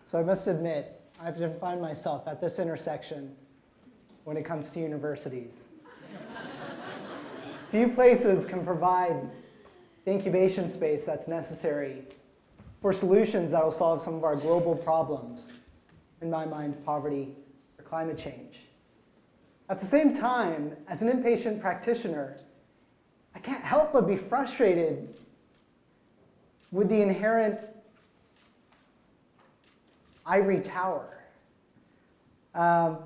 So I must admit, I have to find myself at this intersection when it comes to universities. Few places can provide the incubation space that's necessary for solutions that will solve some of our global problems, in my mind, poverty or climate change. At the same time, as an inpatient practitioner, I can't help but be frustrated with the inherent ivory tower. But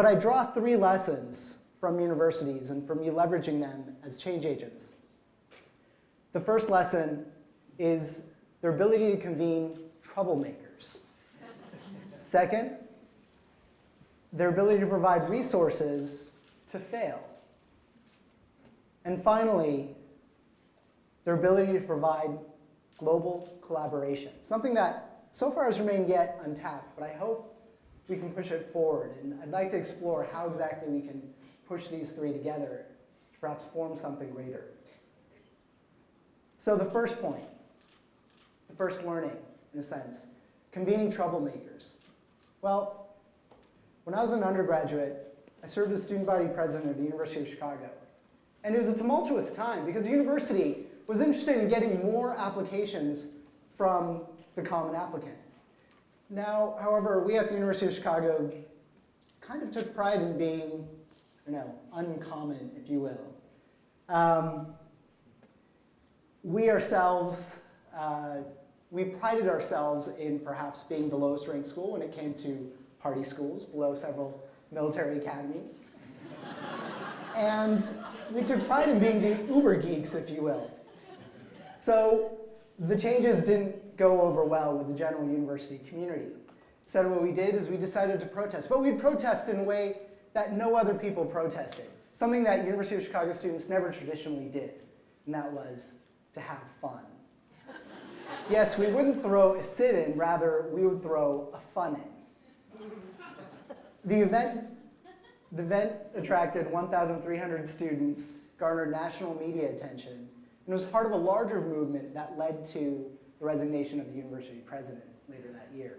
I draw three lessons from universities and from you leveraging them as change agents. The first lesson is their ability to convene troublemakers. Second, their ability to provide resources to fail. And finally, their ability to provide global collaboration, something that so far has remained yet untapped, but I hope we can push it forward. And I'd like to explore how exactly we can push these three together to perhaps form something greater. So the first point, the first learning, in a sense, convening troublemakers. Well, when I was an undergraduate, I served as student body president of the University of Chicago. And it was a tumultuous time because the university was interested in getting more applications from the common applicant. Now, however, we at the University of Chicago kind of took pride in being, uncommon, if you will. We ourselves, we prided ourselves in perhaps being the lowest ranked school when it came to party schools, below several military academies. And we took pride in being the uber geeks, if you will. So the changes didn't go over well with the general university community. Instead, what we did is we decided to protest. But we'd protest in a way that no other people protested, something that University of Chicago students never traditionally did, and that was to have fun. Yes, we wouldn't throw a sit-in, rather we would throw a fun-in. The event attracted 1,300 students, garnered national media attention, and was part of a larger movement that led to the resignation of the university president later that year.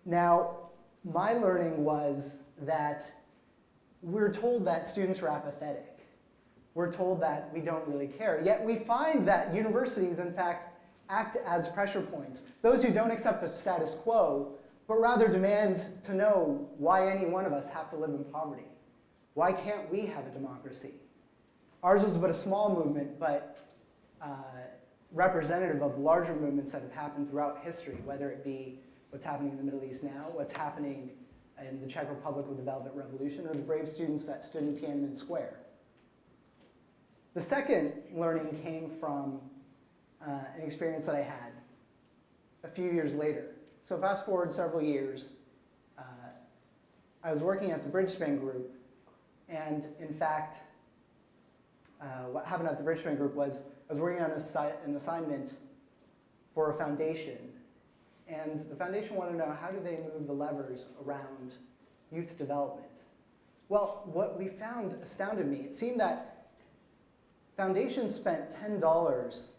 Now, my learning was that we're told that students are apathetic. We're told that we don't really care. Yet we find that universities, in fact, act as pressure points. Those who don't accept the status quo, but rather demand to know why any one of us have to live in poverty. Why can't we have a democracy? Ours was but a small movement, but representative of larger movements that have happened throughout history, whether it be what's happening in the Middle East now, what's happening in the Czech Republic with the Velvet Revolution, or the brave students that stood in Tiananmen Square. The second learning came from an experience that I had a few years later. So fast forward several years, I was working at the Bridgespan Group, and in fact, what happened at the Bridgespan Group was I was working on an assignment for a foundation, and the foundation wanted to know how do they move the levers around youth development. Well, what we found astounded me. It seemed that foundations spent $10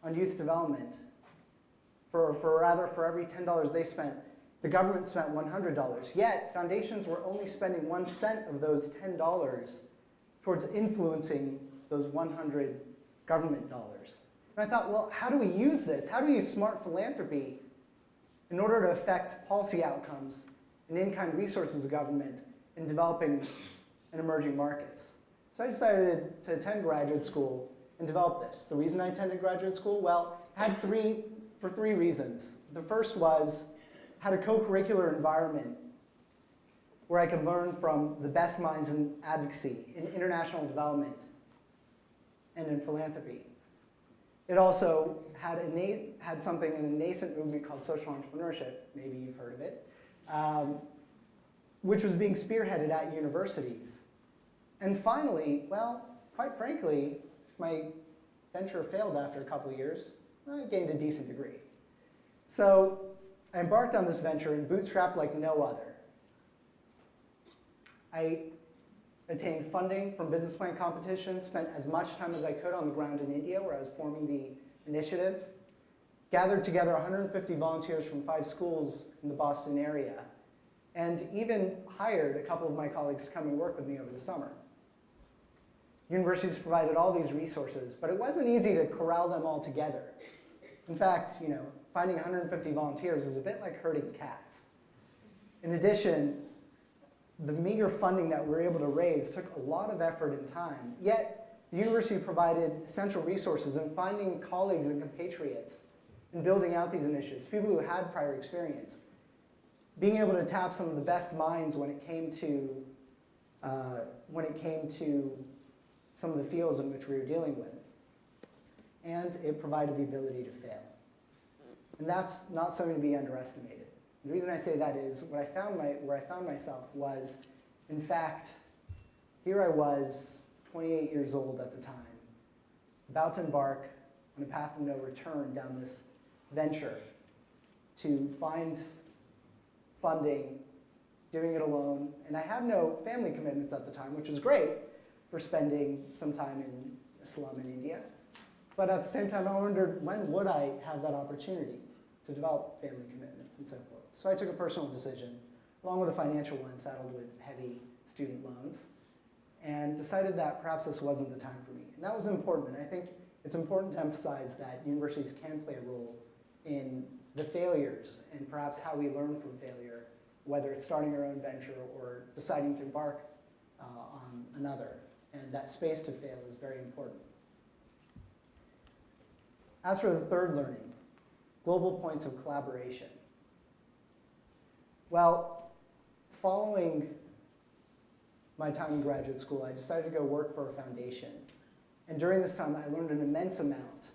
on youth development. For every $10 they spent, the government spent $100. Yet, foundations were only spending 1 cent of those $10 towards influencing those 100 government dollars. And I thought, well, how do we use this? How do we use smart philanthropy in order to affect policy outcomes and in-kind resources of government in developing and emerging markets? So I decided to attend graduate school and develop this. The reason I attended graduate school, well, I had for three reasons. The first was had a co-curricular environment where I could learn from the best minds in advocacy, in international development, and in philanthropy. It also had something in a nascent movement called social entrepreneurship, maybe you've heard of it, which was being spearheaded at universities. And finally, well, quite frankly, if my venture failed after a couple of years, I gained a decent degree. So I embarked on this venture and bootstrapped like no other. I attained funding from business plan competitions, spent as much time as I could on the ground in India where I was forming the initiative, gathered together 150 volunteers from 5 schools in the Boston area, and even hired a couple of my colleagues to come and work with me over the summer. Universities provided all these resources, but it wasn't easy to corral them all together. In fact, finding 150 volunteers is a bit like herding cats. In addition, the meager funding that we were able to raise took a lot of effort and time, yet the university provided essential resources in finding colleagues and compatriots in building out these initiatives, people who had prior experience, being able to tap some of the best minds when it came to some of the fields in which we were dealing with. And it provided the ability to fail. And that's not something to be underestimated. The reason I say that is where I found myself was, in fact, here I was, 28 years old at the time, about to embark on a path of no return down this venture to find funding, doing it alone. And I had no family commitments at the time, which was great for spending some time in a slum in India. But at the same time, I wondered, when would I have that opportunity to develop family commitments and so forth? So I took a personal decision, along with a financial one saddled with heavy student loans, and decided that perhaps this wasn't the time for me. And that was important, and I think it's important to emphasize that universities can play a role in the failures and perhaps how we learn from failure, whether it's starting our own venture or deciding to embark on another. And that space to fail is very important. As for the third learning, global points of collaboration. Well, following my time in graduate school, I decided to go work for a foundation. And during this time, I learned an immense amount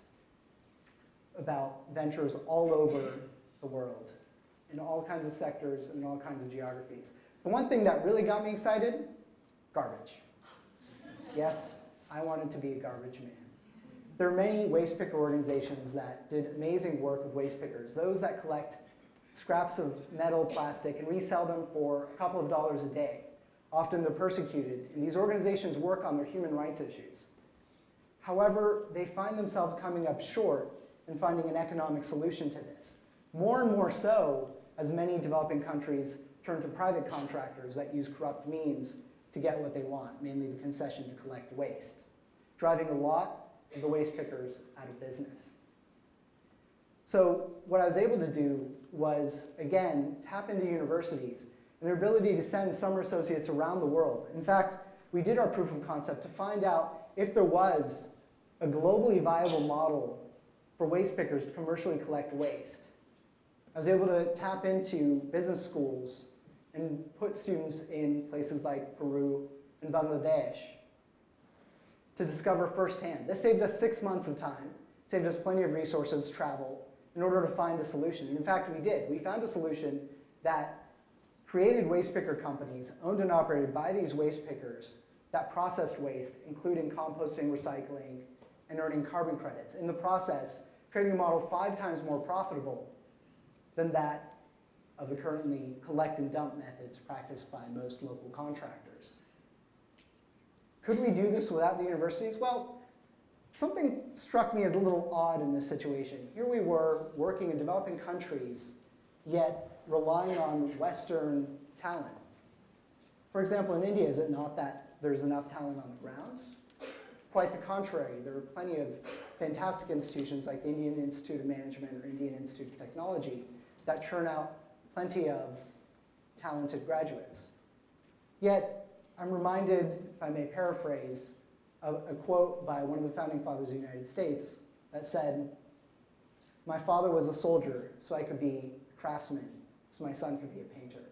about ventures all over the world, in all kinds of sectors and all kinds of geographies. The one thing that really got me excited, garbage. Yes, I wanted to be a garbage man. There are many waste picker organizations that did amazing work with waste pickers, those that collect scraps of metal, plastic, and resell them for a couple of dollars a day. Often they're persecuted, and these organizations work on their human rights issues. However, they find themselves coming up short in finding an economic solution to this. More and more so as many developing countries turn to private contractors that use corrupt means to get what they want, mainly the concession to collect waste, driving a lot of the waste pickers out of business. So what I was able to do was, again, tap into universities and their ability to send summer associates around the world. In fact, we did our proof of concept to find out if there was a globally viable model for waste pickers to commercially collect waste. I was able to tap into business schools and put students in places like Peru and Bangladesh to discover firsthand. This saved us 6 months of time, saved us plenty of resources, travel, in order to find a solution. And in fact, we did. We found a solution that created waste picker companies owned and operated by these waste pickers that processed waste, including composting, recycling, and earning carbon credits. In the process, creating a model 5 times more profitable than that of the currently collect and dump methods practiced by most local contractors. Could we do this without the universities? Well, something struck me as a little odd in this situation. Here we were working in developing countries, yet relying on Western talent. For example, in India, is it not that there's enough talent on the ground? Quite the contrary. There are plenty of fantastic institutions like the Indian Institute of Management or Indian Institute of Technology that churn out plenty of talented graduates. Yet, I'm reminded, if I may paraphrase, of a quote by one of the founding fathers of the United States that said, "My father was a soldier, so I could be a craftsman, so my son could be a painter."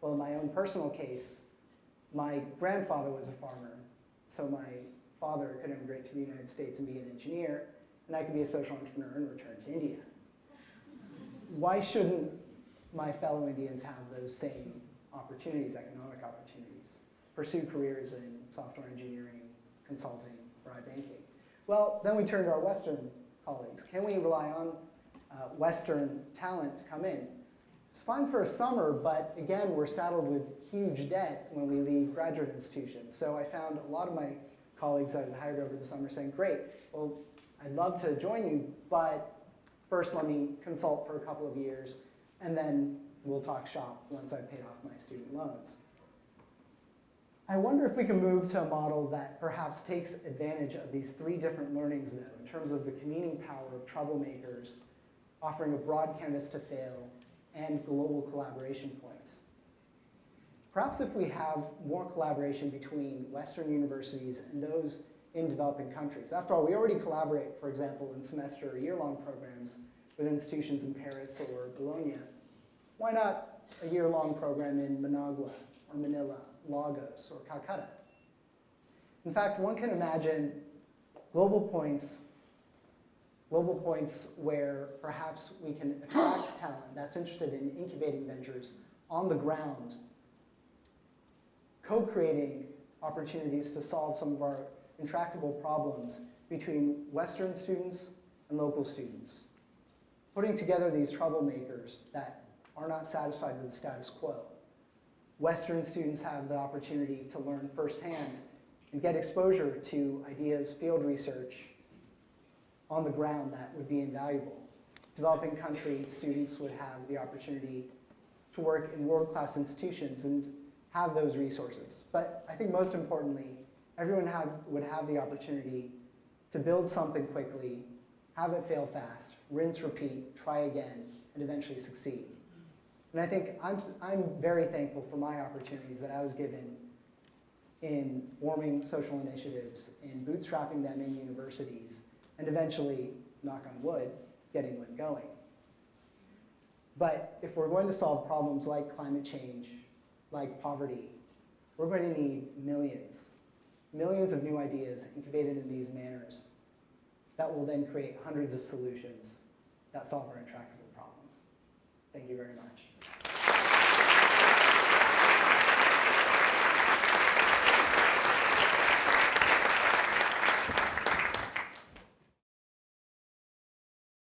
Well, in my own personal case, my grandfather was a farmer, so my father could immigrate to the United States and be an engineer, and I could be a social entrepreneur and return to India. Why shouldn't my fellow Indians have those same opportunities, economic opportunities, pursue careers in software engineering, consulting, or banking? Well, then we turn to our Western colleagues. Can we rely on Western talent to come in? It's fine for a summer, but again, we're saddled with huge debt when we leave graduate institutions. So I found a lot of my colleagues that I'd hired over the summer saying, "Great, well, I'd love to join you, but First, let me consult for a couple of years, and then we'll talk shop once I've paid off my student loans. I wonder if we can move to a model that perhaps takes advantage of these three different learnings, though, in terms of the convening power of troublemakers, offering a broad canvas to fail, and global collaboration points. Perhaps if we have more collaboration between Western universities and those in developing countries. After all, we already collaborate, for example, in semester or year-long programs with institutions in Paris or Bologna. Why not a year-long program in Managua or Manila, Lagos or Calcutta? In fact, one can imagine global points where perhaps we can attract talent that's interested in incubating ventures on the ground, co-creating opportunities to solve some of our intractable problems between Western students and local students, putting together these troublemakers that are not satisfied with the status quo. Western students have the opportunity to learn firsthand and get exposure to ideas, field research on the ground that would be invaluable. Developing country students would have the opportunity to work in world-class institutions and have those resources. But I think most importantly, everyone would have the opportunity to build something quickly, have it fail fast, rinse, repeat, try again, and eventually succeed. And I think I'm very thankful for my opportunities that I was given in forming social initiatives, in bootstrapping them in universities, and eventually, knock on wood, getting one going. But if we're going to solve problems like climate change, like poverty, we're going to need millions of new ideas incubated in these manners that will then create hundreds of solutions that solve our intractable problems. Thank you very much.